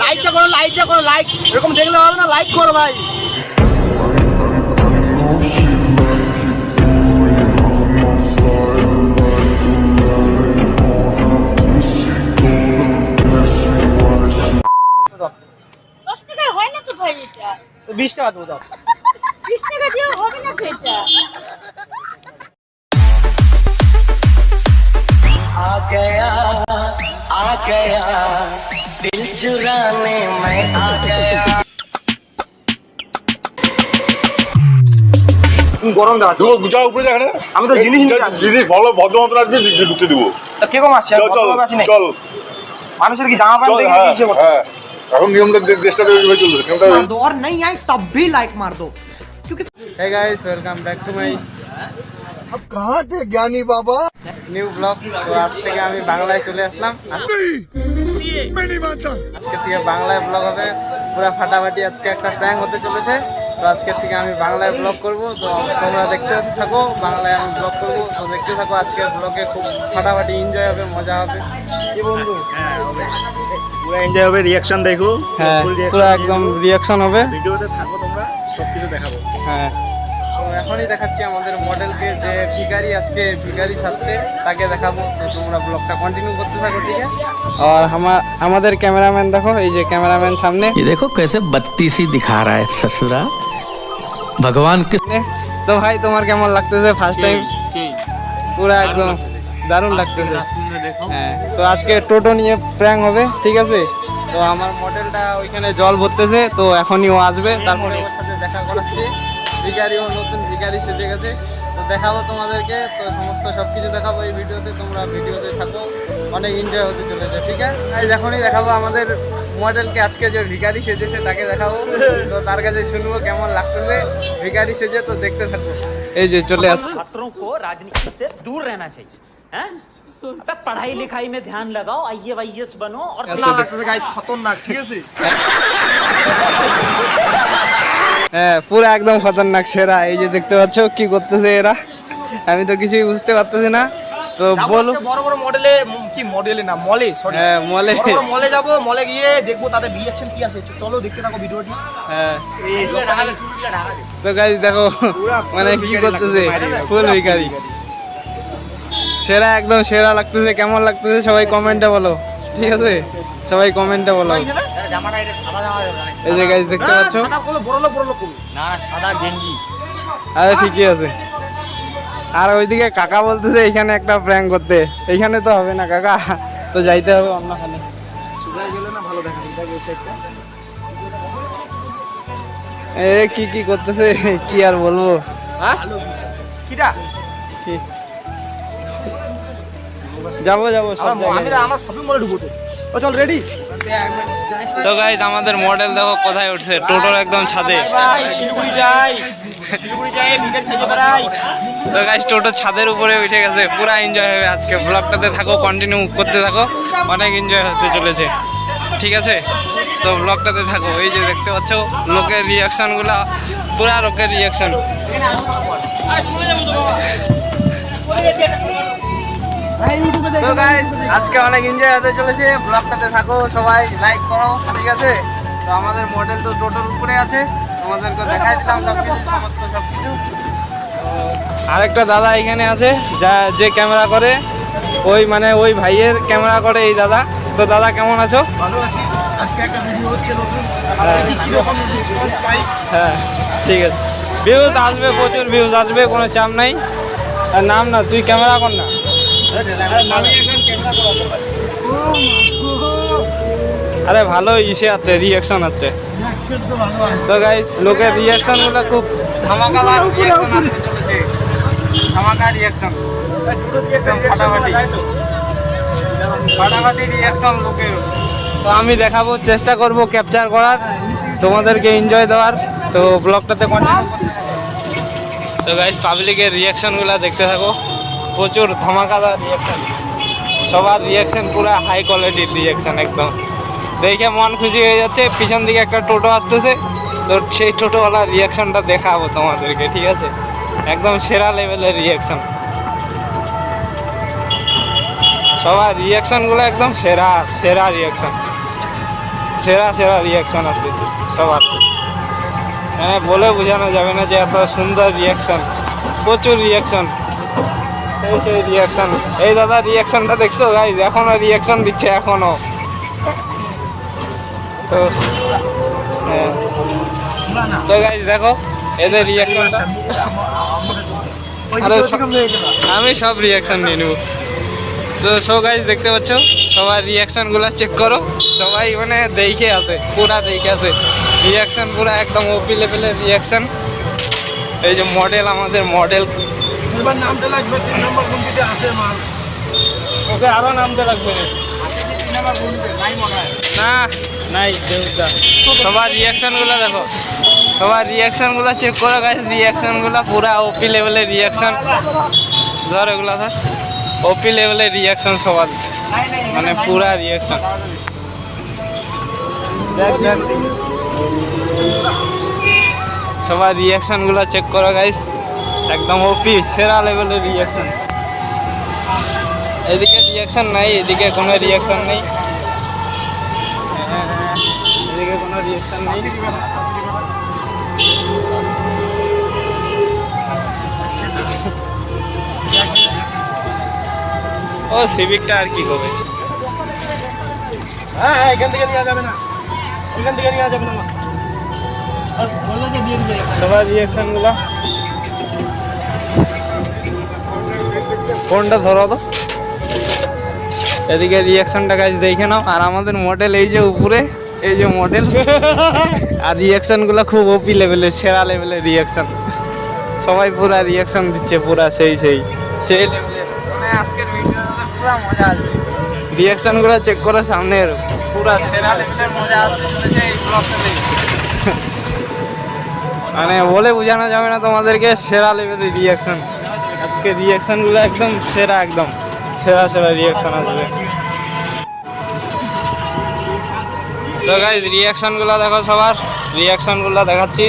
লাইকটা করো লাইক এরকম দেখলে হবে না, লাইক করো ভাই। হয় না তো ভাই, এটা 20 টাকা দেবো দাও। 20 টাকা দিয়ে হবে না তো এটা। आ गया दिल चुराने मैं आ गया। গরম দাও যা উপরে যা এখানে। আমি তো জিনিস নিতে আসছি। জিনিস ভালো ভদ্র মতন আসবে ঢুকতে দিব। তা কে কম আসছে? চল চল চল। মানুষের কি জামা প্যান্ট দেখে দিয়েছে? হ্যাঁ এখন নিয়মটা দেশটা দেখে চলছে নিয়মটা। और नहीं आई तब भी लाइक मार दो क्योंकि hey guys welcome back to my अब कहां थे ज्ञानी बाबा নিউ ব্লগ। তো আজ থেকে আমি বাংলায় চলে আসলাম। আজকে থেকে বাংলায় ব্লগ হবে পুরো ফাটাফাটি। আজকে একটা প্র্যাঙ্ক হতে চলেছে, তো আজকে থেকে আমি বাংলায় ব্লগ করব। তো তোমরা দেখতে থাকো, বাংলায় আমি ব্লগ করব, তো দেখতে থাকো। আজকের ব্লগে খুব ফাটাফাটি এনজয় হবে, মজা হবে। কি বন্ধু? পুরো এনজয় হবে, রিঅ্যাকশন দেখো। হ্যাঁ পুরো একদম রিঅ্যাকশন হবে। ভিডিওতে থাকো তোমরা, সবকিছু দেখাবো। হ্যাঁ তো এখনই দেখাচ্ছি আমাদের মডেলকে, যে ভিখারি আজকে ভিখারি সাজছে তাকে দেখাবো। তো তোমরা ব্লগটা কন্টিনিউ করতে থাকো, ঠিক আছে? আর আমাদের ক্যামেরাম্যান দেখো, এই যে ক্যামেরাম্যান সামনে, ये देखो कैसे बत्तीसी दिखा रहा है ससुरा भगवान के। তো ভাই তোমার কেমন লাগতেছে ফার্স্ট টাইম? পুরো একদম দারুণ লাগতেছে। হ্যাঁ তো আজকে টোটো নিয়ে প্র্যাঙ্ক হবে, ঠিক আছে? তো আমার মডেলটা ওইখানে জল ভরতেছে, তো এখনই ও আসবে, তারপরে ওর সাথে দেখা করাচ্ছি। ভিখারি, ও নতুন ভিখারি সেজে গেছে, তো দেখাবো তোমাদেরকে। তো সমস্ত সব কিছু দেখাবো এই ভিডিওতে, তোমরা ভিডিওতে থাকো, অনেক এনজয় হতে চলেছে, ঠিক আছে? আর এখনই দেখাবো আমাদের মডেলকে, আজকে যে ভিখারি সেজেছে তাকে দেখাবো। তো তার কাছে শুনবো কেমন লাগতেছে ভিখারি সেজে, তো দেখতে থাকো। এই যে চলে আসছে। छात्रों को राजनीति से दूर रहना चाहिए, हैं? अबे पढ़ाई लिखाई में ध्यान लगाओ, आईएएस बनो और না লাগতেছে গাইস, খতরনাক, ঠিক আছে? হ্যাঁ পুরো একদম খতরনাক সেরা। এই যে দেখতে পাচ্ছ কি করতেছে এরা, আমি তো কিছুই বুঝতে পারতেছি না। তো বলো, বড় বড় মডেলে, কি মডেলে না মলে, সরি হ্যাঁ মলে, বড় বড় মলে যাব, মলে গিয়ে দেখবো তাদের রিঅ্যাকশন কি আছে। চলো দেখতে থাকো ভিডিওটি। হ্যাঁ তো গাইস দেখো মানে কি করতেছে, ফুল ভিখারি সেরা, একদম সেরা লাগতেছে। কেমন লাগতেছে সবাই কমেন্টে বলো, ঠিক আছে? সবাই কমেন্টে বলো। এই যে গাইস দেখতে পাচ্ছ, সাদা করো, বড় লোক করো না, সাদা গেঞ্জি। আরে ঠিকই আছে। আর ওইদিকে কাকা বলতেছে এইখানে একটা প্র্যাঙ্ক করতে, এইখানে তো হবে না কাকা, তো যাইতে হবে অন্যখানে। সুগার গেলে না ভালো দেখা যায় এই সাইডটা। এ কি কি করতেছে, কি আর বলবো। হ্যাঁ কিটা কি যাবো সব জায়গায়। আমরা শপিং মলে ঢুকবো তো। ও চল রেডি। তো গাইস আমাদের মডেল দেখো কোথায় উঠছে, টোটোর একদম ছাদে। শিলিগুড়ি যাই ভিডিও ছেড়ে বেড়াই। তো গাইস টোটোর ছাদের উপরে উঠে গেছে, পুরো এনজয় হবে আজকে। ব্লগটাতে থাকো, কন্টিনিউ করতে থাকো, অনেক এনজয় হতে চলেছে, ঠিক আছে? তো ব্লগটাতে থাকো। এই যে দেখতে পাচ্ছ লোকের রিয়াকশনগুলা, পুরা লোকের রিয়াকশন। তো গাইস আজকে অনেক এনজয় হতে চলেছে, ব্লগটাতে থাকো, সবাই লাইক করো, ঠিক আছে? তো আমাদের মডেল তো টোটোর উপরে আছে, তোমাদেরকে দেখাই দিলাম সবকিছু, সমস্ত সবকিছু। আরেকটা দাদা এখানে আছে, যে ক্যামেরা করে, ওই ভাইয়ের ক্যামেরা করে এই দাদা। তো দাদা কেমন আছো? ভালো আছি। আজকে একটা ভিডিও হচ্ছে নতুন, কি রকম রেসপন্স পাই। হ্যাঁ ঠিক আছে, ভিউজ আসবে, প্রচুর ভিউজ আসবে, কোনো চাপ নাই। আর নাম না, তুই ক্যামেরা কর না। আরে ভালো ইসে আছে, রিয়াকশন আছে। তো গাইস লোকের রিয়াকশন গুলো খুব ধামাকাদার রিয়াকশন আসতে চলেছে, ধামাকা রিয়াকশন, ফাটাফাটি রিয়াকশন লোকের। তো আমি দেখাবো, চেষ্টা করব ক্যাপচার করার, তোমাদেরকে এনজয় দেওয়ার। তো ব্লগটাতে কন্টিনিউ করতে থাকো। তো গাইস পাবলিকের রিয়াকশনগুলো দেখতে থাকো, প্রচুর ধামাকাদার রিয়াকশন, সবার রিয়াকশন পুরো হাই কোয়ালিটির রিয়াকশন, একদম দেখে মন খুশি হয়ে যাচ্ছে। পিছন দিকে একটা টোটো আসতেছে, তো সেই টোটোওয়ালার রিয়াকশনটা দেখাবো তোমাদেরকে, ঠিক আছে? একদম সেরা লেভেলের রিয়াকশন, সবার রিয়াকশনগুলো একদম সেরা রিয়াকশন, সেরা সেরা রিয়াকশন আছে সবার। হ্যাঁ, বলে বোঝানো যাবে না যে এত সুন্দর রিয়াকশন, প্রচুর রিয়াকশন, সেই রিয়াকশন। এই দাদা রিয়াকশনটা দেখছো গাইজ, এখনো রিয়াকশন দিচ্ছে এখনো। তো হ্যাঁ, তো গাইজ দেখো এদের রিয়াকশনটা। আরে আমি সব রিয়াকশন নিয়ে নেবো। তো সব গাইজ দেখতে পাচ্ছ, সবার রিয়াকশনগুলো চেক করো। সবাই মানে দেখে আছে, পুরা দেখে আছে রিয়াকশন, পুরা একদম ওপি লেভেলের রিয়াকশন। এই যে মডেল, আমাদের মডেল, এবার নামতে লাগবে 3 নম্বর গুনতিতে আছে মাল। ওকে আরো নামতে লাগবে না। 3 নম্বর গুনতে নাই মনে হয়। না নাই দেউদা। সবার রিয়াকশনগুলো দেখো, সবার রিয়াকশনগুলো চেক করো গাইজ। রিয়াকশনগুলো পুরা ওপি লেভেলের রিয়াকশন। ধর এগুলো ধর, ওপি লেভেলের রিয়াকশন সবার, মানে পুরা রিয়াকশন। সবার রিয়াকশনগুলো চেক করো গাইজ, একদম ওপি সেরা লেভেলের রিয়াকশন। এদিকে রিয়াকশন নাই, এদিকে কোনো রিয়াকশন নেই, এদিকে কোনো রিয়াকশন নেই। ও সিভিকটা আর কি হবে। হ্যাঁ হ্যাঁ, এখান থেকে নেওয়া যাবে না, এখান থেকে নেওয়া যাবে না। আর বলে যে দিয়ে দিবে সবার রিয়াকশনগুলো। ফোনটা ধরো তো, এদিকে রিয়াকশনটা গাইজ দেখে নাও। আর আমাদের মডেল এই যে উপরে, এই যে মডেল। আর রিয়াকশনগুলো খুব ওপি লেভেলের, সেরা লেভেলের রিয়াকশন। সবাই পুরা রিয়াকশন দিচ্ছে, পুরা সেই লেভেলের। মানে আজকের ভিডিওতে পুরা মজা আসবে। রিয়াকশনগুলো চেক করো সামনের, পুরা সেরা লেভেলের মজা আসতে চলেছে এই ব্লগটাতে। মানে বলে বোঝানো যাবে না তোমাদেরকে, সেরা লেভেলের রিয়াকশন। আজকে রিয়াকশনগুলো একদম সেরা, একদম সেরা সেরা রিয়াকশন আসবে। তো গাইজ রিয়াকশনগুলো দেখো, সবার রিয়াকশনগুলো দেখাচ্ছি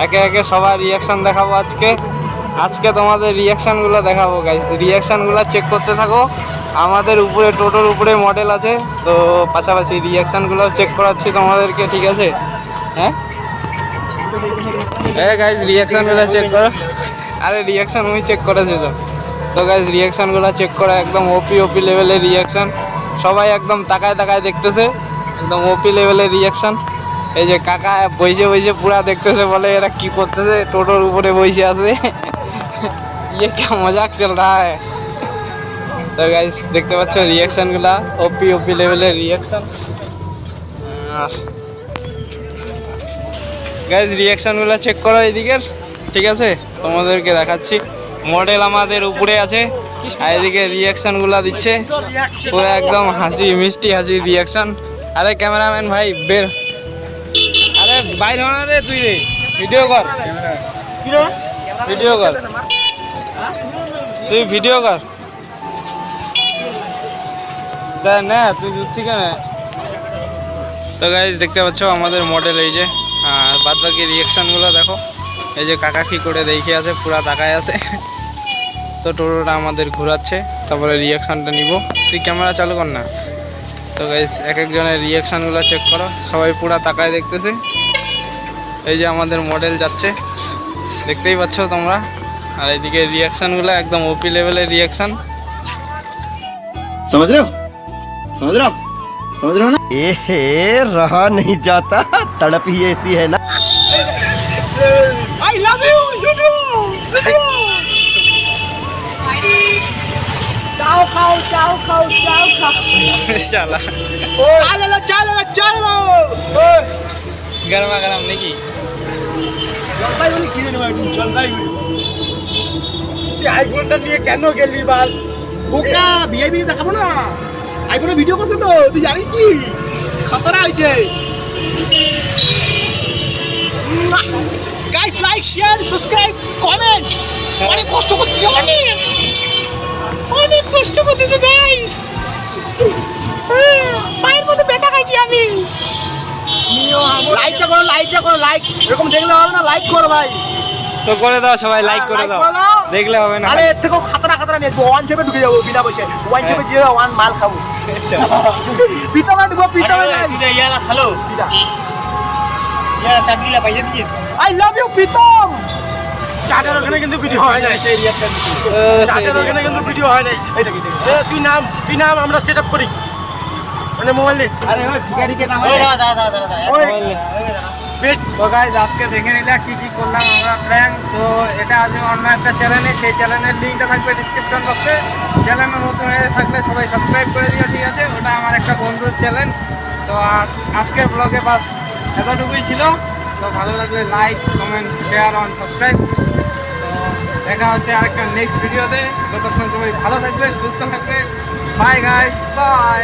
একে একে। সবার রিয়াকশন দেখাবো আজকে তোমাদের রিয়াকশনগুলো দেখাবো গাইজ। রিয়াকশনগুলো চেক করতে থাকো। আমাদের উপরে টোটোর উপরে মডেল আছে, তো পাশাপাশি রিয়াকশনগুলো চেক করাচ্ছি তোমাদেরকে, ঠিক আছে? হ্যাঁ গাইজ রিয়াকশনগুলো চেক করো। আরে রিয়াকশন আমি চেক করেছি তো গাইজ রিয়াকশনগুলো চেক করা, একদম ওপি লেভেলের রিয়াকশন। সবাই একদম তাকায় দেখতেছে, একদম ওপি লেভেলের রিয়াকশন। এই যে কাকা বসে পুরা দেখতেছে, বলে এরা কি করতেছে, টোটোর উপরে বসে আছে। ये क्या मजाक चल रहा है। তো গাইজ দেখতে পাচ্ছ রিয়াকশনগুলা, ওপি লেভেলের রিয়াকশন। গাইজ রিয়াকশনগুলো চেক করো এদিকের, ঠিক আছে? তোমাদেরকে দেখাচ্ছি। মডেল আমাদের উপরে আছে, আর এদিকে রিয়াকশনগুলো দিচ্ছে পুরো একদম হাসি মিষ্টি হাসি রিয়াকশন। আরে ক্যামেরাম্যান ভাই বের, আরে বাইর হনা রে তুই, রে ভিডিও কর, ভিডিও কর, তুই ভিডিও কর না, তুই দূর থেকে না। তো গাইজ দেখতে পাচ্ছ আমাদের মডেল এই যে। আর বাদ বাকি রিয়াকশনগুলো দেখো, এই যে কাকা কি করে দেখে আছে, পুরা তাকায় আছে। তো টোটোটা আমাদের ঘোরাচ্ছে, তারপরে রিয়াকশনটা নিব। তুই ক্যামেরা চালু কর না। তো গাইজ এক একজনের রিয়াকশনগুলো চেক করো, সবাই পুরা তাকায় দেখতেছে। এই যে আমাদের মডেল যাচ্ছে, দেখতেই পাচ্ছ তোমরা। আর এইদিকে রিয়াকশনগুলো একদম ওপি লেভেলের রিয়াকশন। समझ रहे हो ना? एहे रहा नहीं जाता, तड़प ही ऐसी है ना। I love you, চাও খাও শালা চলো গরমা গরম নাকি? জলপাইগুড়ি কিনে নেবো একদিন, জলপাইগুড়ি। তুই আইফোনটা নিয়ে কেন গেলি বাল? বোকা, ভিআইপি দেখাবো না? আইফোনে ভিডিও করছে তো, তুই জানিস কি খতরা হয়েছে। Guys like share subscribe comment. অনেক কষ্ট করতেছে, অনেক কষ্ট করতেছে গাইস। পায়ের মধ্যে ব্যথা খাইছি আমি। লাইকটা করো, লাইক এরকম দেখলে হবে না, লাইক করো ভাই। তো করে দাও সবাই, লাইক করে দাও। দেখলে হবে না। তাহলে এর থেকেও খাতরা নিয়ে ওয়ান শেপে ঢুকে যাবো বিনা পয়সায়, ওয়ান শেপে যে ওয়ান মাল খাবো। পিতমে ঢুকবো, পিতমে হ্যালো চাকরিলা পাইছে দিচ্ছি। I love you Pritam. চাটের ওখানে কিন্তু ভিডিও হয় না, সেই রিঅ্যাকশন চাটের ওখানে কিন্তু ভিডিও হয় না। এটা কি তুই নাম আমরা সেটআপ করি মানে মোবাইল নে। আরে ওই ভিখারিকে নাম তো গাইজ আজকে দেখে নিলে কি কি করলাম আমরা প্র্যাঙ্ক। তো এটা আছে অন্য একটা চ্যানেলে, সেই চ্যানেলের লিঙ্কটা থাকবে ডিসক্রিপশন বক্সে। চ্যানেলের নতুন হয়ে থাকলে সবাই সাবস্ক্রাইব করে দিও, ঠিক আছে? ওটা আমার একটা বন্ধুর চ্যানেল। তো আজকের ব্লগে বাস এতটুকুই ছিল। তো ভালো লাগলে like, comment, share on subscribe. তো দেখা হচ্ছে আরেকটা নেক্সট ভিডিওতে। ততক্ষণ সবাই ভালো থাকবে, সুস্থ থাকবে। Bye guys, by.